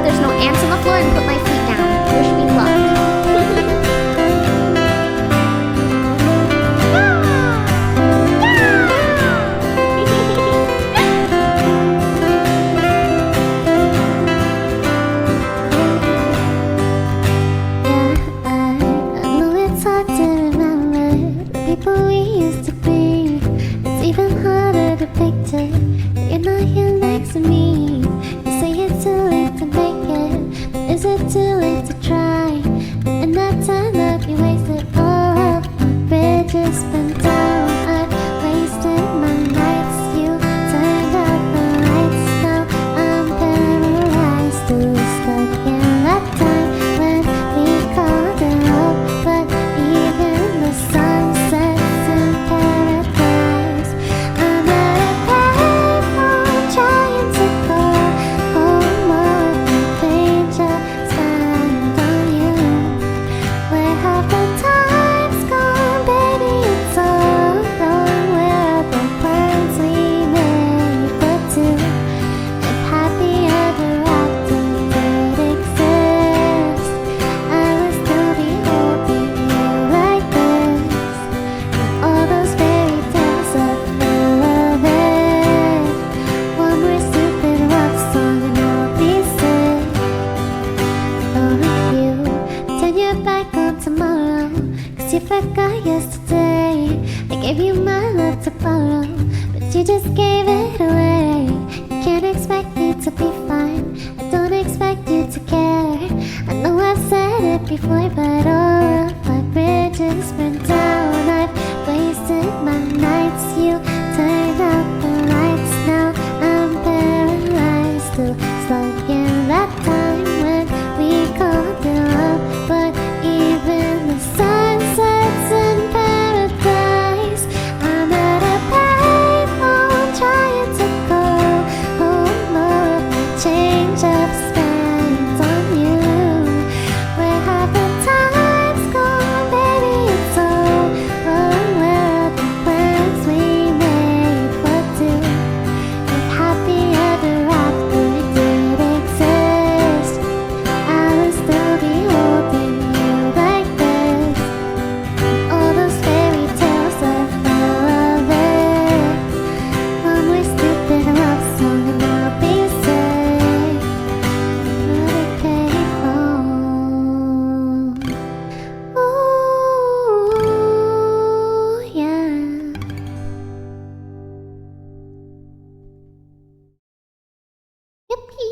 that there's no ants on the floor and put my feet down. Wish me luck. People we used to be. It's even harder to picture that you're not here next to me. You say it's too late to make it, but is it too late to try? But in that time that we wasted, all of my bridges been down. I've wasted my nights. You turned out the lights. Now I'm paralyzed, still stuck in that time when we called it love. But even the sun sets in paradise. I'm at a payphone trying to call home. More of the pain just spent on you. Where have the times gone, baby? It's all gone. Where are the plans we made for two? If happy ever after did exist, I would still be holding you like this. And all those fairy tales of love it. One more stupid love song and I'll be sick. Oh, you turn your back on tomorrow, 'cause you forgot yesterday. I gave you my love to borrow, but you just gave it away. You can't expect me to be fine, I don't expect you to care. I know I've said it before, but all of my bridges burned down. I've wasted my nights. You turned out the lights. Now I'm paralyzed, still stuck in that time when we called it love. But even the sun sets in paradise. I'm at a payphone trying to call home. More of the change I've spent on you. Where have the times gone, baby? It's all gone. Where are the plans we made for two? If happy ever after did exist, I would still be holding you like this. All those fairy tales of love it. One more stupid love song and I'll be safe. Not a payphone. Ooh, yeah. Yippee!